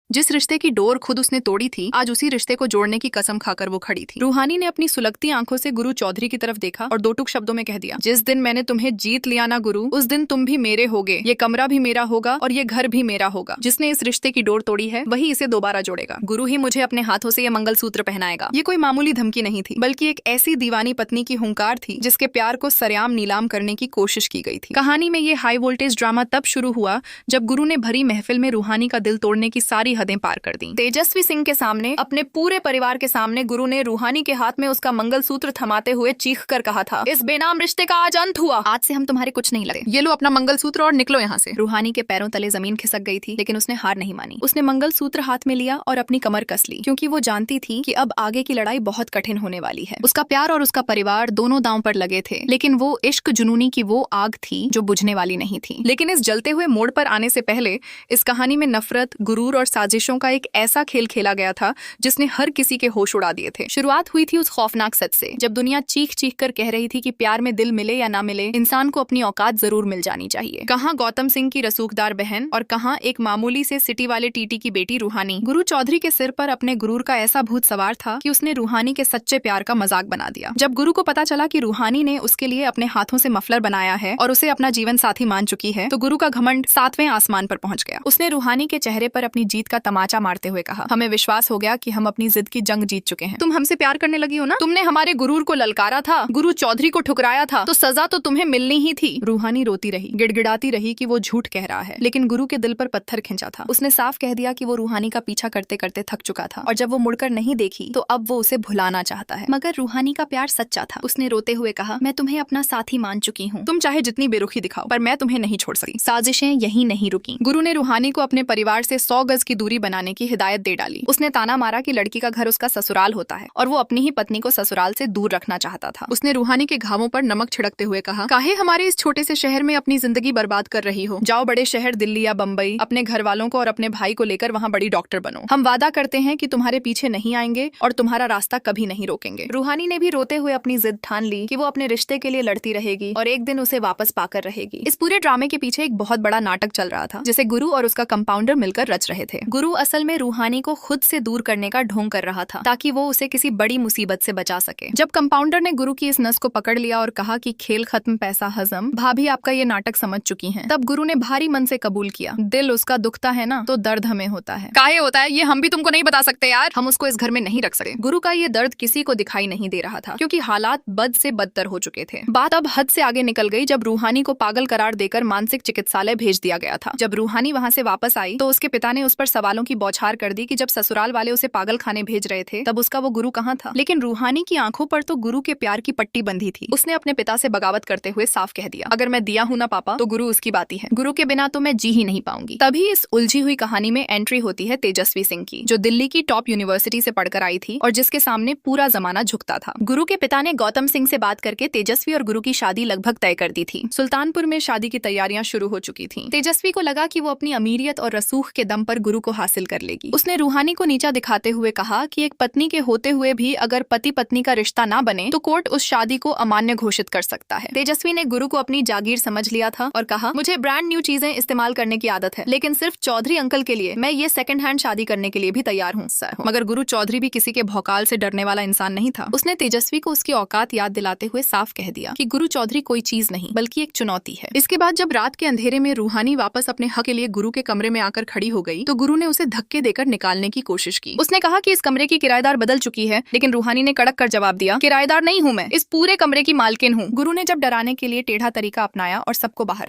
जिस रिश्ते की डोर खुद उसने तोड़ी थी, आज उसी रिश्ते को जोड़ने की कसम खाकर वो खड़ी थी। रूहानी ने अपनी सुलगती आंखों से गुरु चौधरी की तरफ देखा और दो टूक शब्दों में कह दिया, जिस दिन मैंने तुम्हें जीत लिया ना गुरु, उस दिन तुम भी मेरे होगे, ये कमरा भी मेरा होगा और ये घर भी मेरा होगा। जिसने इस रिश्ते की डोर तोड़ी है वही इसे दोबारा जोड़ेगा। गुरु ही मुझे अपने हाथों से ये मंगलसूत्र पहनाएगा। ये कोई मामूली धमकी नहीं थी, बल्कि एक ऐसी दीवानी पत्नी की हुंकार थी जिसके प्यार को सरेआम नीलाम करने की कोशिश की गई थी। कहानी में ये हाई वोल्टेज ड्रामा तब शुरू हुआ जब गुरु ने भरी महफिल में रूहानी का दिल तोड़ने की सारी हदें पार कर दी। तेजस्वी सिंह के सामने, अपने पूरे परिवार के सामने गुरु ने रूहानी के हाथ में उसका मंगलसूत्र थमाते हुए चीख कर कहा था, इस बेनाम रिश्ते का आज अंत हुआ। आज से हम तुम्हारे कुछ नहीं लगे। ये लो अपना मंगलसूत्र और निकलो यहाँ से। रूहानी के पैरों तले जमीन खिसक गई थी, लेकिन उसने हार नहीं मानी। उसने मंगलसूत्र हाथ में लिया और अपनी कमर कस ली, क्योंकि वो जानती थी कि अब आगे की लड़ाई बहुत कठिन होने वाली है। उसका प्यार और उसका परिवार दोनों दांव पर लगे थे, लेकिन वो इश्क जुनूनी की वो आग थी जो बुझने वाली नहीं थी। लेकिन इस जलते हुए मोड़ पर आने से पहले इस कहानी में नफरत, गुरूर और साजिशों का एक ऐसा खेल खेला गया था जिसने हर किसी के होश उड़ा दिए थे। शुरुआत हुई थी उस खौफनाक सच से, जब दुनिया चीख चीख कर कह रही थी कि प्यार में दिल मिले या ना मिले, इंसान को अपनी औकात जरूर मिल जानी चाहिए। कहाँ गौतम सिंह की रसूखदार बहन और कहाँ एक मामूली से सिटी वाले टीटी की बेटी रूहानी। गुरु चौधरी के सिर पर अपने गुरूर का ऐसा भूत सवार था कि उसने रूहानी के सच्चे प्यार का मजाक बना दिया। जब गुरु को पता चला कि रूहानी ने उसके लिए अपने हाथों से मफलर बनाया है और उसे अपना जीवन साथी मान चुकी है, तो गुरु का घमंड 7वें आसमान पर पहुंच गया। उसने रूहानी के चेहरे पर अपनी जीत का तमाचा मारते हुए कहा, हमें विश्वास हो गया कि हम अपनी जिद की जंग जीत चुके हैं। तुम हमसे प्यार करने लगी हो ना? तुमने हमारे गुरूर को ललकारा था, गुरु चौधरी को ठुकराया था, तो सजा तो तुम्हें मिलनी ही थी। रूहानी रोती रही, गिड़गिड़ाती रही कि वो झूठ कह रहा है, लेकिन गुरु के दिल पर पत्थर खिंचा था। उसने साफ कह दिया कि वो रूहानी का पीछा करते करते थक चुका था, और जब वो मुड़कर नहीं देखी तो अब वो उसे भुलाना चाहता है। मगर रूहानी का प्यार सच्चा था। उसने रोते हुए कहा, मैं तुम्हें अपना साथी मान चुकी हूँ, तुम चाहे जितनी बेरुखी दिखाओ, पर मैं तुम्हें नहीं छोड़ सकती। साजिशें यही नहीं रुकी। गुरु ने रूहानी को अपने परिवार से 100 गज की दूरी बनाने की हिदायत दे डाली। उसने ताना मारा कि लड़की का घर उसका ससुराल होता है और वो अपनी ही पत्नी को ससुराल से दूर रखना चाहता था। उसने रूहानी के घावों पर नमक छिड़कते हुए कहा, काहे हमारे इस छोटे से शहर में अपनी जिंदगी बर्बाद कर रही हो? जाओ बड़े शहर दिल्ली या बम्बई, अपने घर वालों को और अपने भाई को लेकर वहाँ बड़ी डॉक्टर बनो। हम वादा करते हैं कि तुम्हारे पीछे नहीं आएंगे और तुम्हारा रास्ता कभी नहीं रोकेंगे। रूहानी ने भी रोते हुए अपनी जिद ठान ली कि वो अपने रिश्ते के लिए लड़ती रहेगी और एक दिन उसे वापस पाकर रहेगी। इस पूरे ड्रामे के पीछे एक बहुत बड़ा नाटक चल रहा था, जिसे गुरु और उसका कंपाउंडर मिलकर रच रहे थे। गुरु असल में रूहानी को खुद से दूर करने का ढोंग कर रहा था, ताकि वो उसे किसी बड़ी मुसीबत से बचा सके। जब कंपाउंडर ने गुरु की इस नस को पकड़ लिया और कहा कि खेल खत्म पैसा हजम, भाभी आपका ये नाटक समझ चुकी हैं, तब गुरु ने भारी मन से कबूल किया, दिल उसका दुखता है ना, तो दर्द हमें होता है। काहे होता है ये हम भी तुमको नहीं बता सकते यार, हम उसको इस घर में नहीं रख सके। गुरु का ये दर्द किसी को दिखाई नहीं दे रहा था, क्योंकि हालात बद से बदतर हो चुके थे। बात अब हद से आगे निकल गई जब रूहानी को पागल करार देकर मानसिक चिकित्सालय भेज दिया गया था। जब रूहानी वहाँ से वापस आई तो उसके पिता ने उस पर सवालों की बौछार कर दी कि जब ससुराल वाले उसे पागल खाने भेज रहे थे तब उसका वो गुरु कहाँ था। लेकिन रूहानी की आंखों पर तो गुरु के प्यार की पट्टी बंधी थी। उसने अपने पिता से बगावत करते हुए साफ कह दिया, अगर मैं दिया हूँ ना पापा, तो गुरु उसकी बाती है, गुरु के बिना तो मैं जी ही नहीं पाऊंगी। तभी इस उलझी हुई कहानी में एंट्री होती है तेजस्वी सिंह की, जो दिल्ली की टॉप यूनिवर्सिटी से पढ़कर आई थी और जिसके सामने पूरा जमाना झुकता था। गुरु के पिता ने गौतम सिंह से बात करके तेजस्वी और गुरु की शादी लगभग तय कर दी थी। सुल्तानपुर में शादी की तैयारियां शुरू हो चुकी थी। तेजस्वी को लगा कि वो अपनी अमीरियत और रसूख के दम पर गुरु को हासिल कर लेगी। उसने रूहानी को नीचा दिखाते हुए कहा कि एक पत्नी के होते हुए भी अगर पति पत्नी का रिश्ता ना बने तो कोर्ट उस शादी को अमान्य घोषित कर सकता है। तेजस्वी ने गुरु को अपनी जागीर समझ लिया था और कहा, मुझे ब्रांड न्यू चीजें इस्तेमाल करने की आदत है, लेकिन सिर्फ चौधरी अंकल के लिए मैं ये सेकंड हैंड शादी करने के लिए भी तैयार हूँ। मगर गुरु चौधरी भी किसी के भौकाल से डरने वाला इंसान नहीं था। उसने तेजस्वी को उसकी औकात याद दिलाते हुए साफ कह दिया कि गुरु चौधरी कोई चीज नहीं बल्कि एक चुनौती है। इसके बाद जब रात के अंधेरे में रूहानी वापस अपने हक के लिए गुरु के कमरे में आकर खड़ी हो गई तो गुरु ने उसे धक्के देकर निकालने की कोशिश की। उसने कहा कि इस कमरे की किराएदार बदल चुकी है, लेकिन रूहानी ने कड़क कर जवाब दिया, किराएदार नहीं हूँ मैं, इस पूरे कमरे की मालकिन हूँ। गुरु ने जब डराने के लिए टेढ़ा तरीका अपनाया और सबको बाहर